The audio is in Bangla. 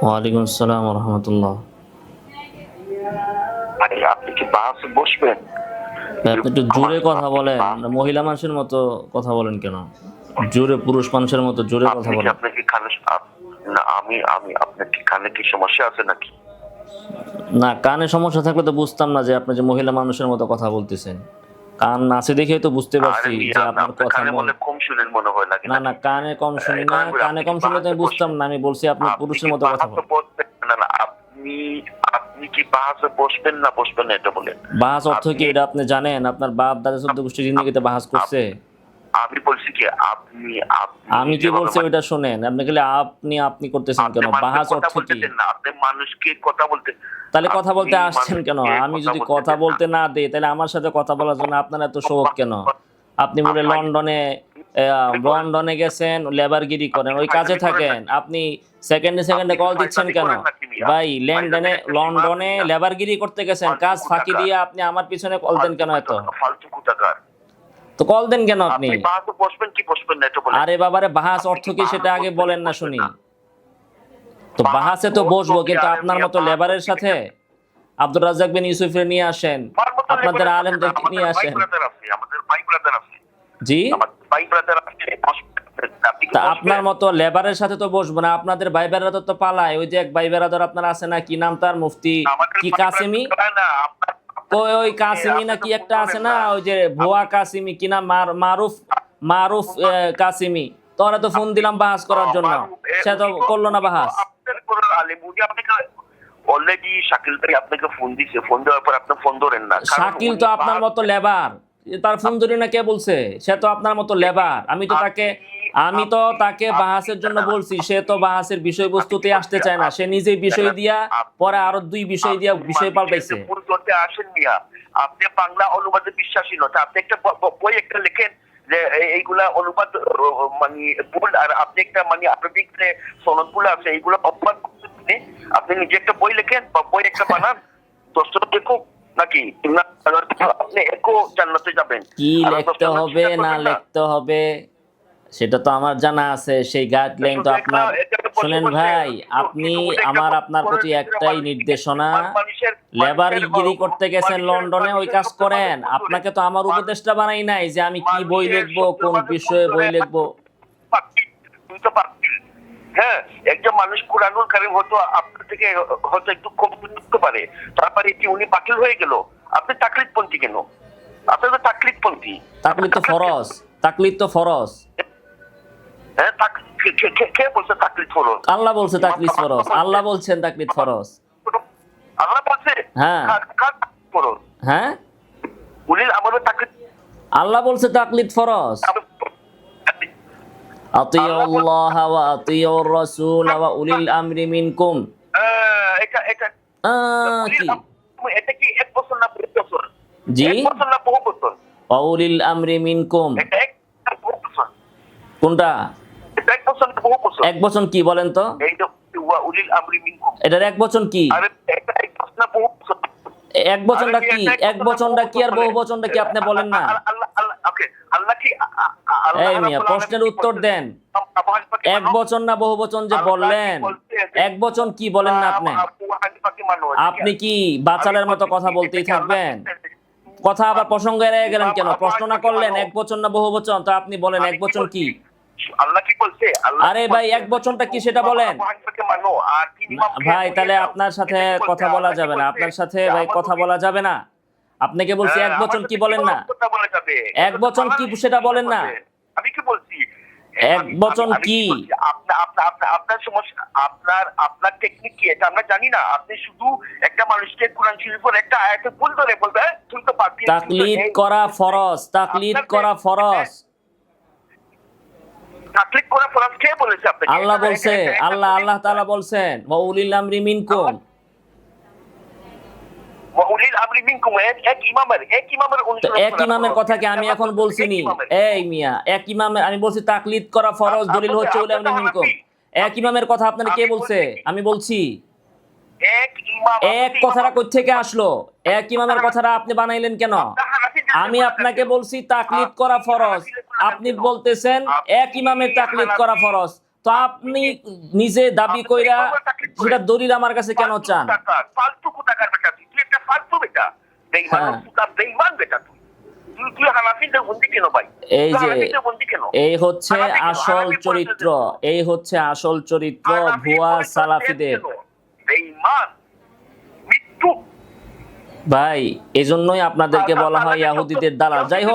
ওয়ালাইকুম আসসালাম ওয়া রাহমাতুল্লাহ। মানে আপনি কি বাসে বসবেন? আপনি একটু জোরে কথা বলেন। মহিলা মানুষের মতো কথা বলেন কেন? জোরে পুরুষ মানুষের মতো জোরে কথা আপনি কি বলেন। আপনার কি কানে না আমি আপনার কি কানে কি সমস্যা আছে নাকি? না, কানে সমস্যা থাকলে তো বুঝতাম না যে আপনি যে মহিলা মানুষের মতো কথা বলতেছেন। কান আছে দেখেই তো বুঝতে আরে পারছি যে মিয়া আপনার আপনার কথা কানে মনে কম শুনেন মনে হয় নাকি না, না, নাকি? কানে কম শুনি না। এখন বলি, কানে আপনি কি কম শুনলে তো বাসে আমি বুঝতাম না। আমি বলছি আপনি আপনি পুরুষের কি মতো কথা বাসে বলেন। বসবেন না আপনি আপনি কি বাসে বসবেন না বসবেন না এটা বলেন। বাহাস অর্থ কি আপনি এটা আপনি জানেন? আপনার বাপ দাদা চোদ্দ গোষ্ঠী জিন্দেগিতে বাহাস করছে? আমি বলছি কি আপনি আপনি আমি কি যেভাবে বলছি ওইটা শোনেন। আপনি খালি আপনি করতেছেন আপনি কেন? মানুষের বাহাস কথা অর্থ বলতে কি? দেন না, আপনি মানুষকে কথা বলতে তাহলে কথা আপনি বলতে আসছেন কেন? মানুষকে আমি কথা যদি বলতে কথা দেন না। বলতে না দেই তাহলে আমার সাথে কথা বলার জন্য আপনার এত শৌক কেন? আপনি বলে লন্ডনে গেছেন, লেবারগিরি করেন, আপনি কি ওই কাজে ফাইজলামি করেন থাকেন। নাকি? আপনি সেকেন্ডে আপনি সেকেন্ডে কি কল দিচ্ছেন ফাইজলামি কেন? করেন নাকি মিয়া? ভাই ফাইজলামি একটা সীমা আছে লন্ডনে মিয়া। লেবারগিরি করতে গেছেন, কাজ ফালতু ফাঁকি কোথাকার, দিয়ে আপনি আমার পিছনে কল দেন কেন এত? ফালতু কোথাকার। তো কল দেন কেন আপনি? আপনি বাসে বসবেন কি বসবেন না এটা বলেন। আরে বাবারে, বাহাস আপনি অর্থ কি কি সেটা বাসে আগে বসবেন কি বলেন না বসবেন শুনি। না? তো বাস বাহাসে তো অর্থ বসবো, কি কিন্তু আরে আপনার মিয়া মতো বাস লেবারের অর্থ কি সাথে আব্দুর রাজ্জাক বিন ইউসুফের নিয়ে আসেন, আমার মতো আপনাদের লেবারের সাথে না, আলেমদেরকে আমাদের নিয়ে ভাই আসেন। ব্রাদার আছে, আমাদের ভাই ব্রাদার আছে। জি? আমাদের ভাই ব্রাদার আছে, আপনি কি তা আপনার বসবেন? মতো লেবারের সাথে তো বসবো না। আপনাদের ভাই বেড়াদর তো পালায়। ওই যে এক ভাই বেড়াদর আপনার আছে না, কি নাম তার, মুফতি আমাদের কি ভাই কাসেমি? ব্রাদার না আপনার ওই কাসিমি আপনি না তো কি ভুল একটা আছে ধরেন না, না। ওই যে ভুয়া আপনি কাসিমি কি নাম, মারুফ মারুফ কাসিমি। তোরা তো ফোন আপনি দিলাম বাহাস করার জন্য, মারুফ সে তো করলো না উনি তো বাহাস। আপনাদের কোন আলেম, উনি আপনাকে অলরেডি শাকিল ভাই আপনাকে ফোন দিছে, ফোন দেওয়ার পর আপনি ফোন ধরেন না কারণ শাকিল উনি তো আপনার মতো লেবার। তার ফোন ধরি না কে বলছে? সে তো আপনার মতো লেবার। আপনি আমি তো আপনি তাকে আপনি বাহাসের জন্য না, বলছি, সে তো বাহাসের আমি কি বিষয়বস্তুতে বলছি আসতে চায় না। সে নিজেই বিষয় দিয়া আপনি পরে আরো দুই বিষয় দিয়া আপনি বিষয় মানুষের যে পাল্টাইছে। ভুল ধরতে আসেন মিয়া। আপনি বাংলা অনুবাদে বিশ্বাসী নয়, আপনি একটা বই একটা লেখেন যে এইগুলা অনুবাদ মানে ভুল, আর আপনি একটা মানে আরবিক যে সনদগুলো আছে এইগুলো অনুবাদ করতে আপনি আপনি নিজে একটা বই লেখেন বা বই একটা বানান, দশটা দেখুক নাকি না, আপনি একো জান্নাতে যাবেন কি আর লিখতে দশটা হবে চিন্তা না করবেন না। লিখতে হবে সেটা তো আমার জানা আছে। সেই গাইডলাইন তো শুধু একটা আপনার। এটাকে বসে শুনেন বসে ভাই, আপনি ইউটিউবে একটা আপনার প্রতি একটাই নির্দেশনা। মানুষের লেবারগিরি করতে গেছেন লন্ডনে, ওই কাজ করেন। শব্দের মাঝে আপনাকে তো আমার উপদেশটা বানাই নাই যে আমি কি বই মানুষের লিখবো, শব্দের কোন মাঝে ভুল বিষয়ে বই ধরে লিখবো। তুই তো পারবি। হ্যাঁ, একজন মানুষ কুরআনুল কারীম হয়তো আপনার থেকে হয়তো একটু কম বুঝতে পারে, তারপরে কি উনি বাতিল হয়ে গেল? আপনি তাকলিদপন্থী কেন? আপনি তো তাকলিদপন্থী। তাকলিদ তো ফরজ। তাকলিদ তো ফরজ। হ্যাঁ, কে বলছে তাকলিদ ফরজ? আল্লাহ বলছে তাকলিদ ফরজ। আল্লাহ বলছেন তাকলিদ ফরজ। আল্লাহ বলছে হ্যাঁ। কার তাকলিদ ফরজ? হ্যাঁ, উলিল আমরের তাকলিদ আল্লাহ বলছে তাকলিদ ফরজ। আতিউল্লাহ ওয়া আতিউর রাসূল ওয়া উলিল আমরি মিনকুম। এটা এটা উলিল কি? এটা কি এক বছর না ২০ বছর? জি? এক বছর না বহু বছর? ওয়া উলিল আমরি মিনকুম। এটা এক বহু বছর? কোনটা? এটা এক বছর না বহু বছর? এক বচন কি বলেন তো? এই যে উলিল আমরি মিনকুম, এটার এক বচন কি? আরে এটা এক বছর না বহু বছর? এক বচনটা কি? এক বচনটা কি আর বহু বচনটা কি আপনি বলেন না? আল্লাহ আল্লাহ ওকে আল্লাহ কি আল্লাহ এই মিয়া, রাব্বুল প্রশ্নের আলামিন উত্তর দেন। এক বচন না বহু বচন যে বললেন, এক বচন কি বলেন না আপনি? আপনি কি বাচালের মতো কথা বলতেই থাকবেন? কথা আবার প্রসঙ্গ এড়িয়ে গেলেন কেন? প্রশ্ন না করলেন এক বচন না বহু বচন, তো আপনি বলেন এক বচন কি? আল্লাহ কি বলছে? আরে ভাই, এক বচনটা কি সেটা বলেন। ভাই, তাহলে আপনার সাথে কথা বলা যাবে না। আপনার সাথে ভাই কথা বলা যাবে না। আপনাকে বলছি এক বচন কি বলেন না। এক বচন কি সেটা বলেন না। আমি কি বলছি? এক বচন কি? আপনার সমস্যা, আপনার টেকনিক কি এটা আমরা জানি না। আপনি শুধু একটা মানুষকে কোরআন শরীফের একটা আয়াতে ভুল ধরে বলবে তুই তো পারবি না। তাকলিদ করা ফরজ। তাকলিদ করা ফরজ। তাকলিদ করা ফরজ কে বলেছে আপনাকে? আল্লাহ বলছে। আল্লাহ তাআলা বলছেন ওয়া উলিল আমরি মিনকুম। উলিল আমরি মিনকুম এক ইমামের তো অনুসরণ এক ইমামের কথা কি আমি এখন বলছিনি? এই মিয়া, এক ইমামের আমি বলছি তাকলিদ করা ফরজ, দলিল হচ্ছে উলিল আমরি মিনকুম। এক ইমামের কথা আপনার কে বলছে? আমি বলছি। এক ইমাম এক কথাটা কই থেকে আসলো? এক ইমামের কথাটা আপনি বানাইলেন কেন? আমি আপনাকে বলছি তাকলিদ করা ফরজ, আপনি বলতেছেন এক ইমামের তাকলিদ করা ফরজ। তো আপনি নিজে দাবি কইরা সেটা দলিল আমার কাছে কেন চান? ফালতু কোথাকার বেটা তুই একটা ফালতু বেটা, বেঈমান তুই বেঈমান বেটা তুই হানাফিদের বন্দি কেন ভাই? এই যে এই হচ্ছে আসল চরিত্র, এই হচ্ছে আসল চরিত্র ভুয়া সালাফিদের বেঈমান মৃত্যু ভাই। এজন্যই আপনাদেরকে বলা হয় ইহুদিদের দালাল। যাই হোক।